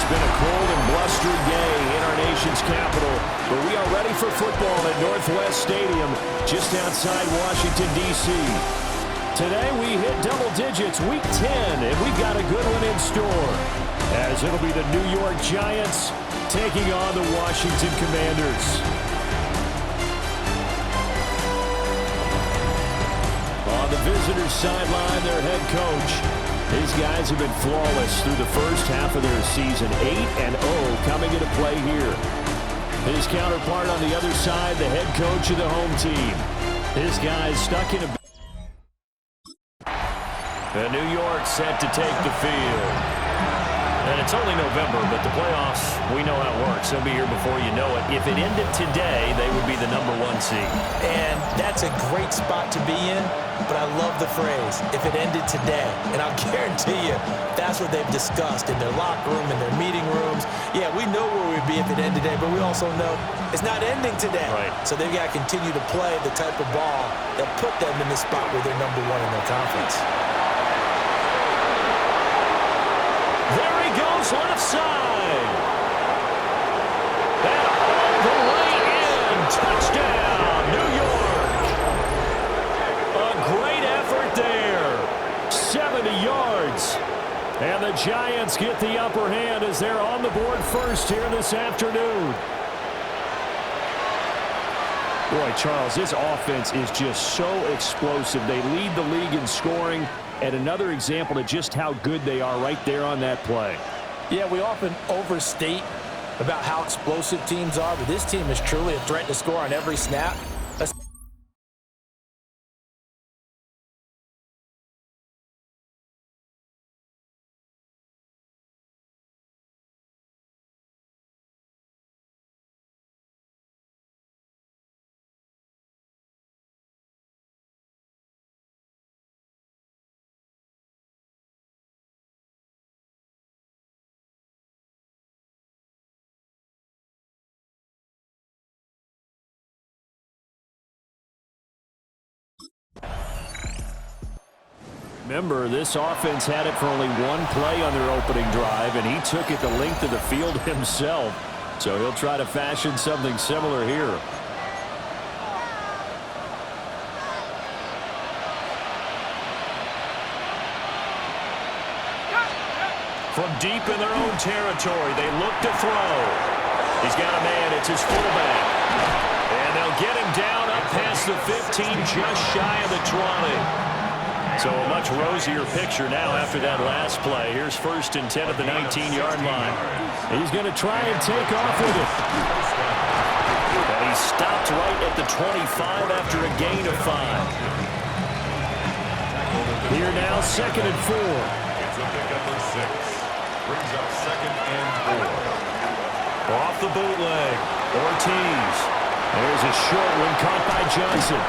been a cold and blustery day in our nation's capital, but we are ready for football at Northwest Stadium just outside Washington, D.C. Today we hit double digits, week 10, and we've got a good one in store, as it'll be the New York Giants taking on the Washington Commanders. On the visitors' sideline, their head coach. These guys have been flawless through the first half of their season, 8-0 coming into play here. His counterpart on the other side, the head coach of the home team. His guys stuck in a... And New York set to take the field. And it's only November, but the playoffs, we know how it works. They'll be here before you know it. If it ended today, they would be the #1 seed. And that's a great spot to be in, but I love the phrase, if it ended today. And I'll guarantee you, that's what they've discussed in their locker room, in their meeting rooms. Yeah, we know where we'd be if it ended today, but we also know it's not ending today. Right. So they've got to continue to play the type of ball that put them in the spot where they're #1 in their conference. There he goes, left side. And all the way in. Touchdown, New York. A great effort there. 70 yards. And the Giants get the upper hand as they're on the board first here this afternoon. Boy, Charles, this offense is just so explosive. They lead the league in scoring. And another example of just how good they are right there on that play. Yeah, we often overstate about how explosive teams are, but this team is truly a threat to score on every snap. Remember, this offense had it for only one play on their opening drive, and he took it the length of the field himself. So he'll try to fashion something similar here. From deep in their own territory, they look to throw. He's got a man. It's his fullback. And they'll get him down up past the 15, just shy of the 20. So a much rosier picture now after that last play. Here's 1st and 10 at the 19-yard line. He's going to try and take off with it. And he stopped right at the 25 after a gain of 5. Here now, 2nd and 4. It's a pickup of 6. Brings up 2nd and 4. Off the bootleg. Ortiz. There's a short one caught by Johnson.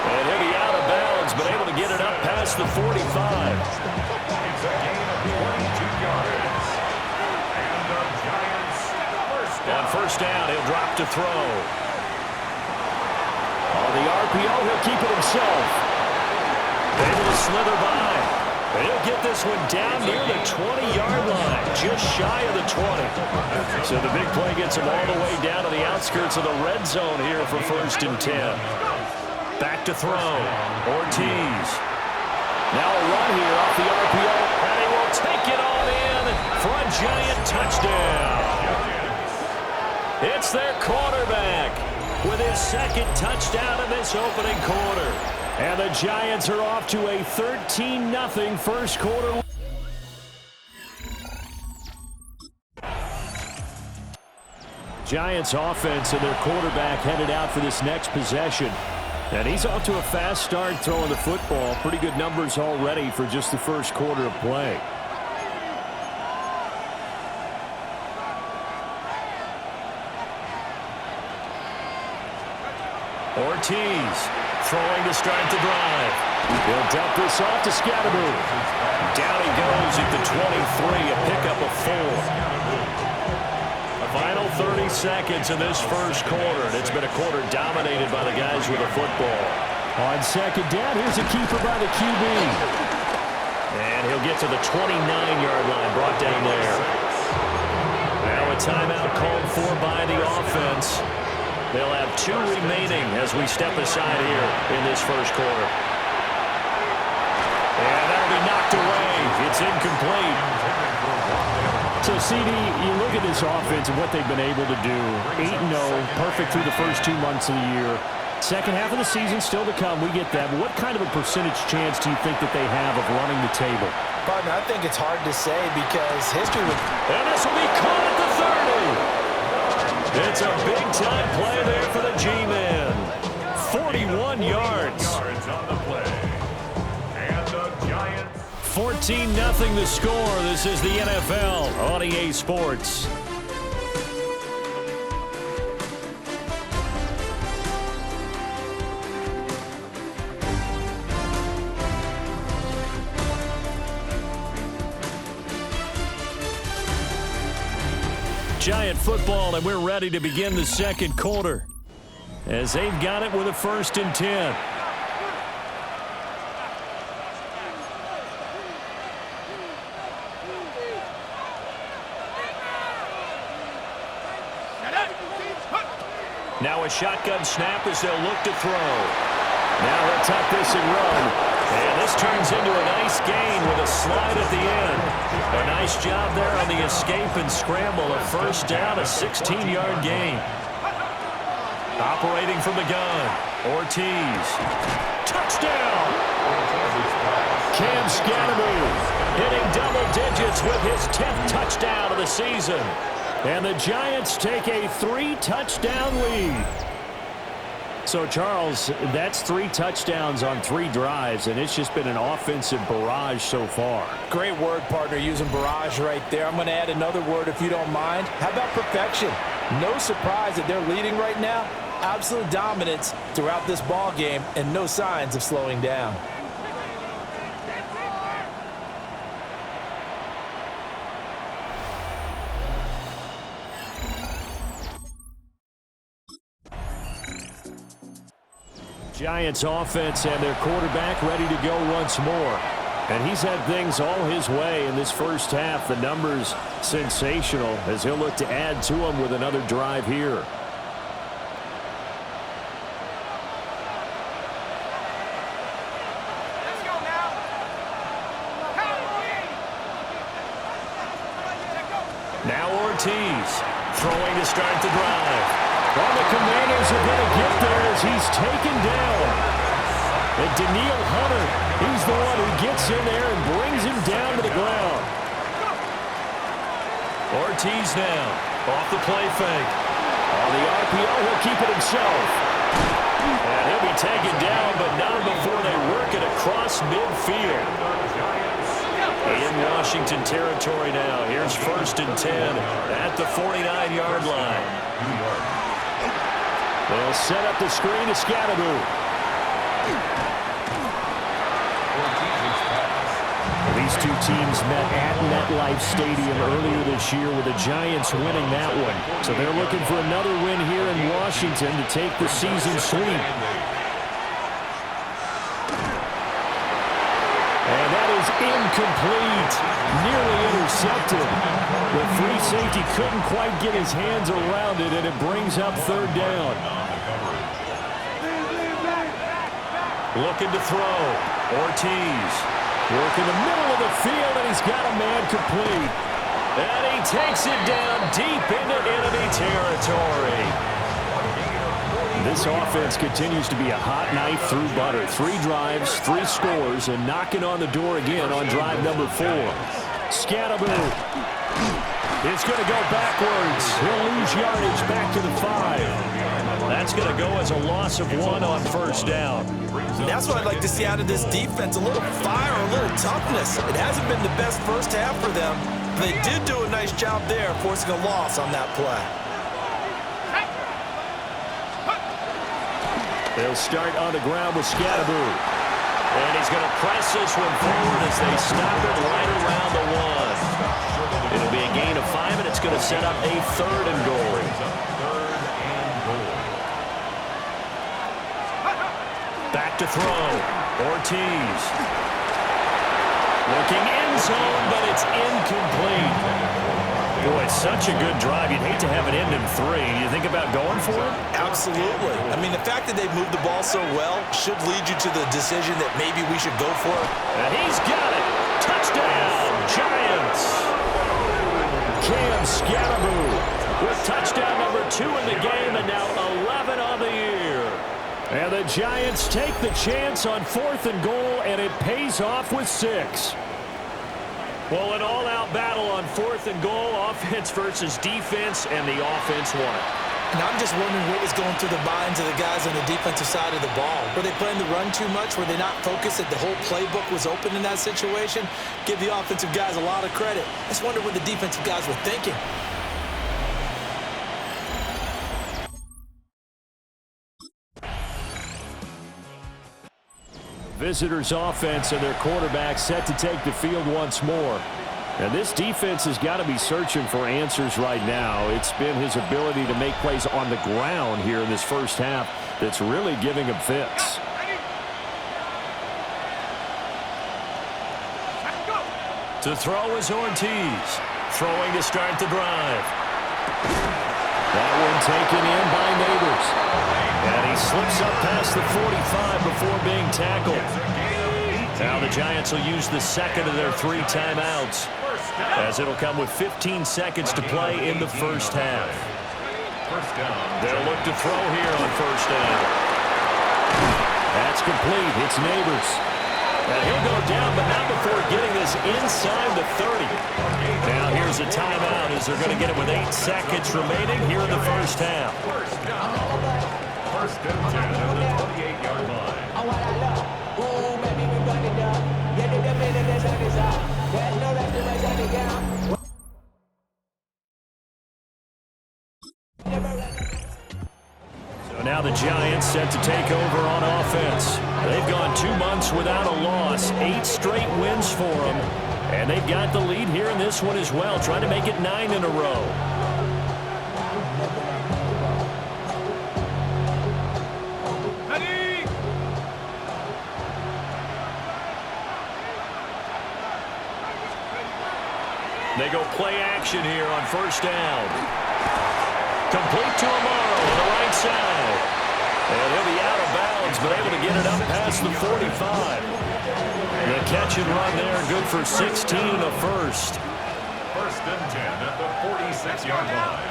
And he'll be out of bounds, but able to get it up past the 45. It's a gain of 22 yards. And the Giants on first down, he'll drop to throw. On the RPO, he'll keep it himself. Able to slither by. And he'll get this one down near the 20-yard line, just shy of the 20. So the big play gets him all the way down to the outskirts of the red zone here for 1st and 10. Back to throw. Ortiz. Now a run here off the RPO, and he will take it all in for a Giant touchdown. It's their quarterback with his 2nd touchdown in this opening quarter. And the Giants are off to a 13-0 first quarter. Giants offense and their quarterback headed out for this next possession. And he's off to a fast start throwing the football. Pretty good numbers already for just the first quarter of play. Ortiz throwing to start the drive. He'll dump this off to Scatterboot. Down he goes at the 23, a pickup of 4. Final 30 seconds in this first quarter, and it's been a quarter dominated by the guys with the football. On 2nd down, here's a keeper by the QB. And he'll get to the 29-yard line, brought down there. a timeout called for by the offense. They'll have 2 remaining as we step aside here in this first quarter. And that'll be knocked away. It's incomplete. So, CD, you look at this offense and what they've been able to do. 8-0, perfect through the first 2 months of the year. Second half of the season still to come. We get that. But what kind of a percentage chance do you think that they have of running the table? Partner, I think it's hard to say because history would... And this will be caught at the 30. It's a big-time play there for the G-Man. 41 yards. On the play. And the Giants. 14-0 the score. This is the NFL on EA Sports. Giant football, and we're ready to begin the second quarter as they've got it with a 1st and 10. Now a shotgun snap as they'll look to throw. Now they'll tuck this and run. And this turns into a nice gain with a slide at the end. A nice job there on the escape and scramble. A 1st down, a 16-yard gain. Operating from the gun, Ortiz. Touchdown! Cam Scattermoo hitting double digits with his 10th touchdown of the season. And the Giants take a 3-touchdown lead. So, Charles, that's 3 touchdowns on 3 drives, and it's just been an offensive barrage so far. Great word, partner, using barrage right there. I'm going to add another word if you don't mind. How about perfection? No surprise that they're leading right now. Absolute dominance throughout this ball game and no signs of slowing down. Giants offense and their quarterback ready to go once more. And he's had things all his way in this first half. The numbers sensational as he'll look to add to them with another drive here. Now Ortiz throwing to start the drive. Well, the Commanders are going to get there as he's taken down. And Daniil Hunter, he's the one who gets in there and brings him down to the ground. Ortiz now off the play fake. On the RPO, he'll keep it himself. And he'll be taken down, but not before they work it across midfield. In Washington territory now. Here's 1st and 10 at the 49-yard line. They'll set up the screen to Scattermoo. These 2 teams met at MetLife Stadium earlier this year with the Giants winning that one. So they're looking for another win here in Washington to take the season sweep. And that is incomplete. Nearly intercepted. The free safety couldn't quite get his hands around it, and it brings up 3rd down. Looking to throw. Ortiz. Working the middle of the field, and he's got a man complete. And he takes it down deep into enemy territory. This offense continues to be a hot knife through butter. 3 drives, 3 scores, and knocking on the door again on drive number 4. Scattermoo. It's going to go backwards. He'll lose yardage back to the 5. That's going to go as a loss of 1 on 1st down. That's what I'd like to see out of this defense. A little fire, a little toughness. It hasn't been the best first half for them. But they did do a nice job there, forcing a loss on that play. They'll start on the ground with Scattermoo. And he's going to press this one forward as they stop it right around the 1. It'll be a gain of 5, and it's going to set up a 3rd and goal. Back to throw. Ortiz. Looking end zone, but it's incomplete. Boy, such a good drive. You'd hate to have it end in 3. You think about going for it? Absolutely. I mean, the fact that they've moved the ball so well should lead you to the decision that maybe we should go for it. And he's got it. Touchdown, Giants. Cam Scatterboo with touchdown number 2 in the game and now 11 on the year. And the Giants take the chance on 4th and goal, and it pays off with 6. Well, an all-out battle on 4th and goal, offense versus defense, and the offense won it. And I'm just wondering what was going through the minds of the guys on the defensive side of the ball. Were they playing the run too much? Were they not focused that the whole playbook was open in that situation? Give the offensive guys a lot of credit. I just wonder what the defensive guys were thinking. Visitors offense and their quarterback set to take the field once more. And this defense has got to be searching for answers right now. It's been his ability to make plays on the ground here in this first half that's really giving him fits. To throw is Ortiz. Throwing to start the drive. That one taken in by Neighbors. And he slips up past the 45 before being tackled. Now the Giants will use the second of their 3 timeouts, as it'll come with 15 seconds to play in the first half. They'll look to throw here on first down. That's complete. It's Neighbors. And he'll go down, but not before getting this inside the 30. Now here's a timeout as they're going to get it with 8 seconds remaining here in the first half. First and 10 at the 28-yard line. So now the Giants set to take over on offense. They've gone 2 months without a loss, 8 straight wins for them. And they've got the lead here in this one as well, trying to make it 9 in a row. They go play action here on first down. Complete to Amaro on the right side. And he'll be out of bounds, but able to get it up past the 45. The catch and run there, good for 16 and a first. First and 10 at the 46-yard line.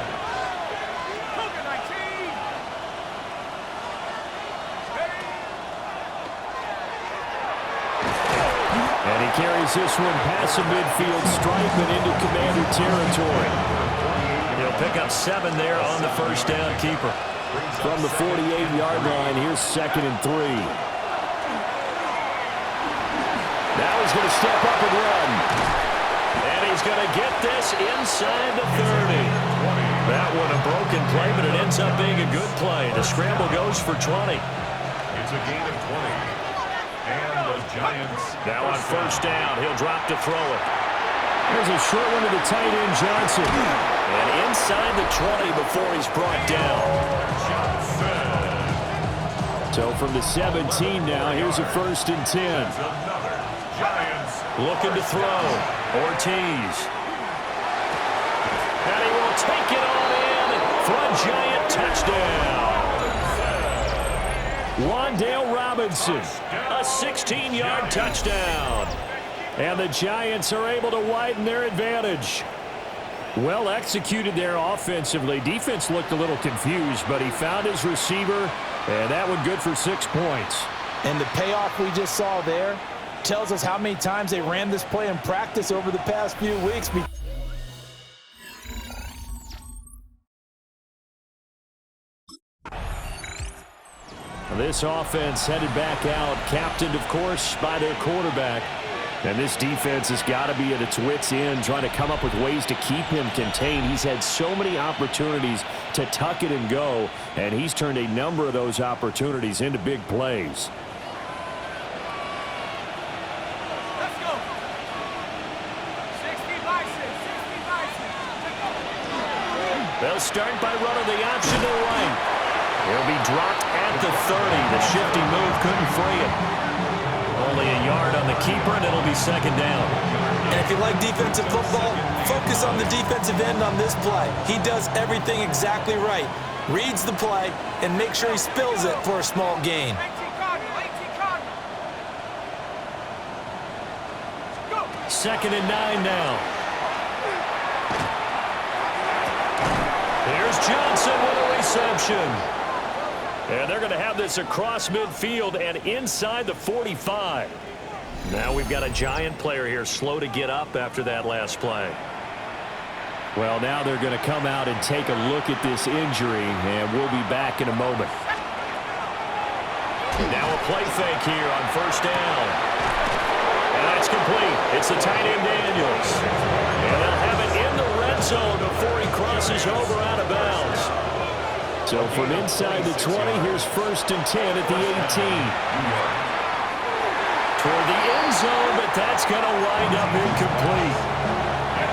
And he carries this one past the midfield stripe and into Commander territory. He'll pick up 7 there on the first down keeper. From the 48-yard line, here's 2nd and 3. Now he's going to step up and run. And he's going to get this inside the 30. That one a broken play, but it ends up being a good play. The scramble goes for 20. It's a gain of 20. And the Giants now on first down, he'll drop to throw it. There's a short one to the tight end, Johnson. And inside the 20 before he's brought down. So from the 17 now, here's a 1st and 10. Giants looking to throw. Ortiz. And he will take it on in for a Giant touchdown. Wan'Dale Robinson. A 16-yard touchdown. And the Giants are able to widen their advantage. Well executed there offensively. Defense looked a little confused, but he found his receiver, and that one good for 6 points. And the payoff we just saw there tells us how many times they ran this play in practice over the past few weeks. This offense headed back out, captained, of course, by their quarterback. And this defense has got to be at its wits' end, trying to come up with ways to keep him contained. He's had so many opportunities to tuck it and go, and he's turned a number of those opportunities into big plays. Let's go. 60 by 6, 60 by 6. They'll start by running the option to the right. He'll be dropped at the 30. The shifty move couldn't free him. Only a yard on the keeper, and it'll be second down. And if you like defensive football, focus on the defensive end on this play. He does everything exactly right. Reads the play and makes sure he spills it for a small gain. 18 Cardinal, 18 Cardinal. Go. Second and 9 now. Here's Johnson with a reception. And they're going to have this across midfield and inside the 45. Now we've got a Giant player here slow to get up after that last play. Well, now they're going to come out and take a look at this injury, and we'll be back in a moment. Now a play fake here on first down. And that's complete. It's the tight end Daniels. And they'll have it in the red zone before he crosses over out of bounds. So from inside the 20, here's first and 10 at the 18. Toward the end zone, but that's going to wind up incomplete.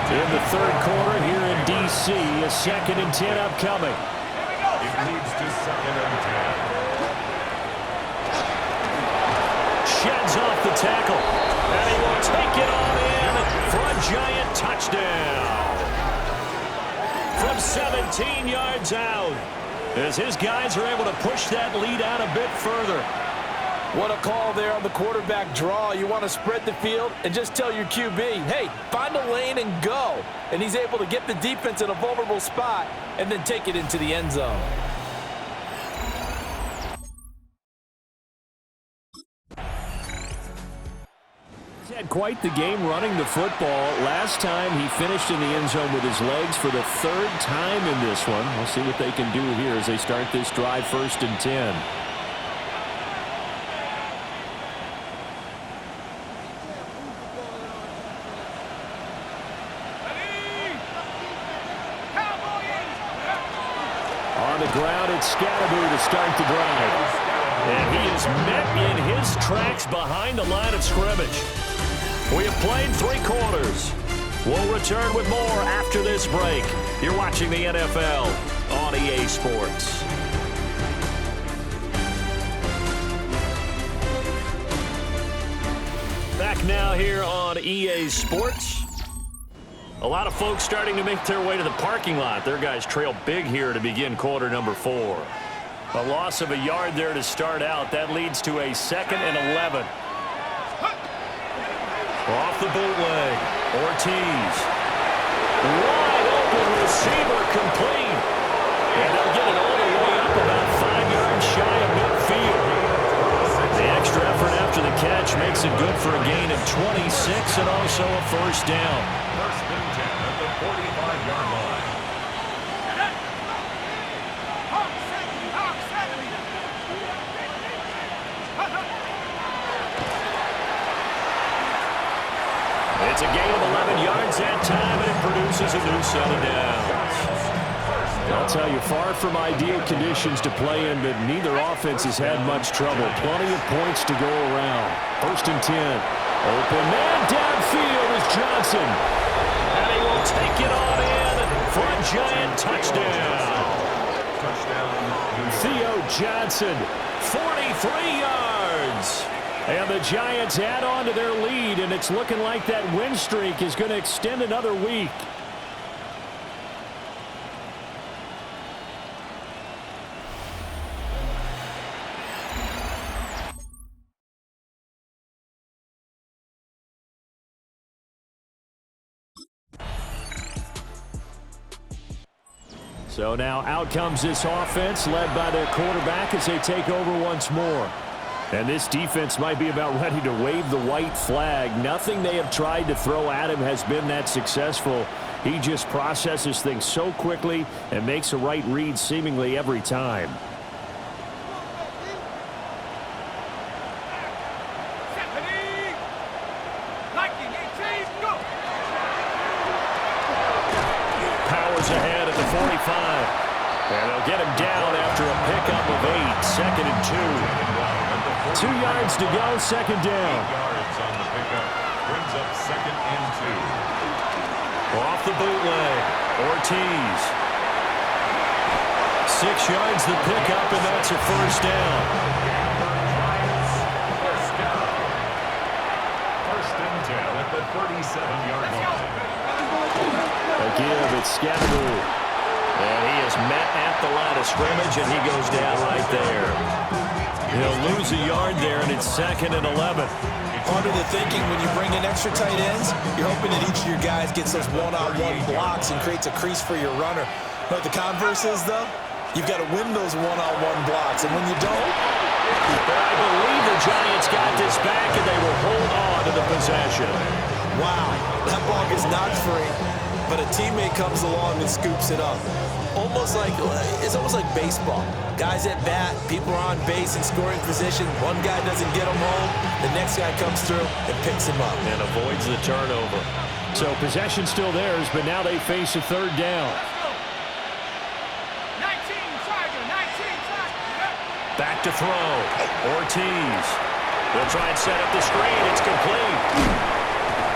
In the third quarter here in D.C., a second and 10 upcoming. It leads to second and 10. Sheds off the tackle. And he will take it on in for a Giant touchdown. From 17 yards out, as his guys are able to push that lead out a bit further. What a call there on the quarterback draw. You want to spread the field and just tell your QB, hey, find a lane and go. And he's able to get the defense in a vulnerable spot and then take it into the end zone. He's had quite the game running the football. Last time he finished in the end zone with his legs for the third time in this one. We'll see what they can do here as they start this drive first and 10. Ground at Scatterby to start the drive. And he is met in his tracks behind the line of scrimmage. We have played 3 quarters. We'll return with more after this break. You're watching the NFL on EA Sports. Back now here on EA Sports. A lot of folks starting to make their way to the parking lot. Their guys trail big here to begin quarter number 4. A loss of a yard there to start out. That leads to a second and 11. Off the bootleg. Ortiz. Wide open receiver complete. And they'll get it all the way up about 5 yards shy of midfield. The extra effort after the catch makes it good for a gain of 26 and also a first down. First and 10 at the 45-yard line. It's a gain of 11 yards that time, and it produces a new set of downs. I'll tell you, far from ideal conditions to play in, but neither offense has had much trouble. Plenty of points to go around. First and 10. Open man downfield is Johnson. And he will take it on in for a Giant touchdown. Theo Johnson, 43 yards. And the Giants add on to their lead, and it's looking like that win streak is going to extend another week. So now out comes this offense led by their quarterback as they take over once more. And this defense might be about ready to wave the white flag. Nothing they have tried to throw at him has been that successful. He just processes things so quickly and makes a right read seemingly every time. Powers ahead at the 45. And they'll get him down after a pickup of 8. Second and 2. 2 yards to go, second down. 8 yards on the pickup. Brings up second and 2. Off the bootleg. Ortiz. 6 yards the pickup, and that's a first down. Scatteroo. And he is met at the line of scrimmage, and he goes down right there. He'll lose a yard there, and it's 2nd and 11. Part of the thinking when you bring in extra tight ends, you're hoping that each of your guys gets those one-on-one blocks and creates a crease for your runner. But the converse is, though, you've got to win those one-on-one blocks, and when you don't... I believe the Giants got this back, and they will hold on to the possession. Wow, that ball is not free, but a teammate comes along and scoops it up. It's almost like baseball. Guys at bat, people are on base in scoring position. One guy doesn't get him home, the next guy comes through and picks him up. And avoids the turnover. So possession still theirs, but now they face a 3rd down. 19 Tiger, 19 Tiger. Back to throw. Ortiz. They'll try and set up the screen. It's complete.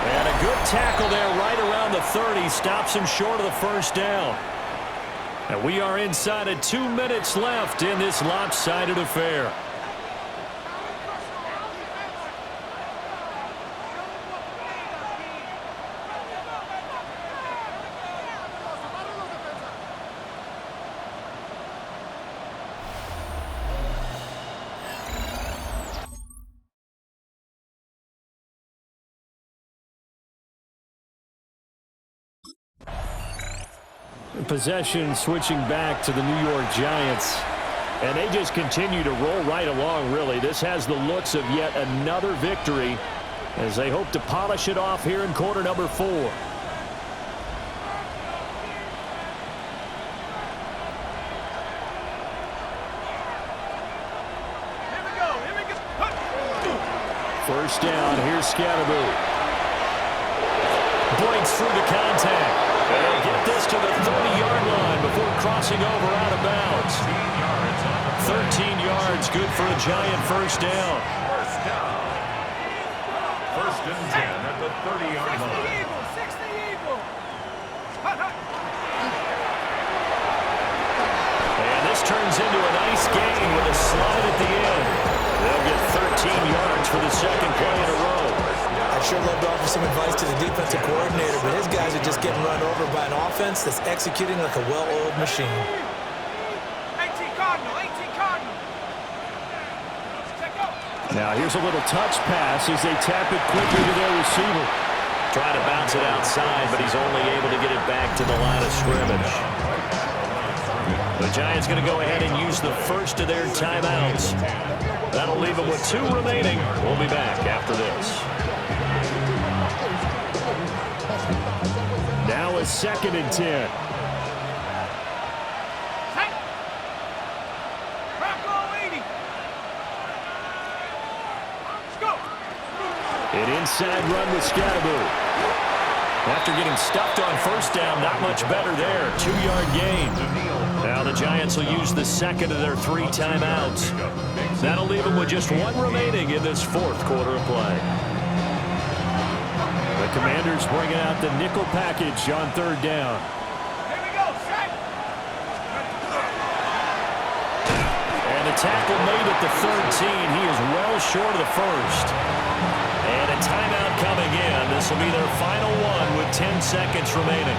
And a good tackle there right around the 30. Stops him short of the 1st down. And we are inside of 2 minutes left in this lopsided affair. Possession switching back to the New York Giants. And they just continue to roll right along, really. This has the looks of yet another victory as they hope to polish it off here in quarter number 4. Here we go. 1st down, here's Scatteroo. Breaks through the contact. They'll get this to the 30-yard line before crossing over out of bounds. 13 yards, good for a Giant 1st down. 1st and 10 at the 30-yard line. 60 Eagle. And this turns into a nice gain with a slide at the end. They'll get 13 yards for the 2nd play in a row. I'd sure love to offer some advice to the defensive coordinator, but his guys are just getting run over by an offense that's executing like a well-oiled machine. 18 Cardinal, 18 Cardinal. Check go. Now here's a little touch pass as they tap it quickly to their receiver. Trying to bounce it outside, but he's only able to get it back to the line of scrimmage. The Giants going to go ahead and use the first of their timeouts. That'll leave them with 2 remaining. We'll be back after this. Now a 2nd and 10. Bronco 80. Let's go. An inside run with Scatteroo. After getting stuffed on 1st down, not much better there. 2-yard gain. Now the Giants will use the 2nd of their 3 timeouts. That'll leave them with just 1 remaining in this 4th quarter of play. The Commanders bringing out the nickel package on 3rd down. Here we go. Set. And the tackle made at the 13. He is well short of the 1st. And a timeout coming in. This will be their final one with 10 seconds remaining.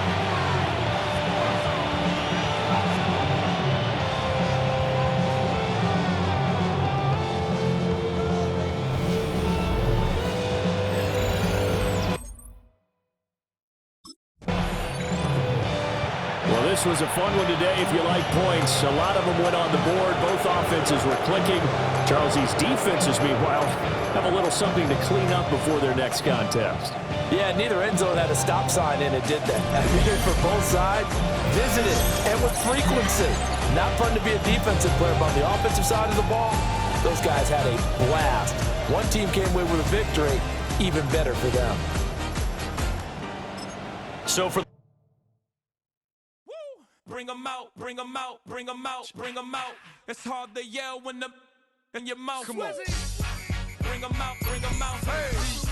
This was a fun one today if you like points. A lot of them went on the board. Both offenses were clicking. Charles, these defenses, meanwhile, have a little something to clean up before their next contest. Yeah, neither end zone had a stop sign in it, did they? I mean, for both sides, visited, and with frequency. Not fun to be a defensive player, but on the offensive side of the ball, those guys had a blast. One team came away with a victory, even better for them. So for bring them out, bring them out, bring them out, bring them out. It's hard to yell when the in your mouth. Come on. Bring them out, bring them out. Hey.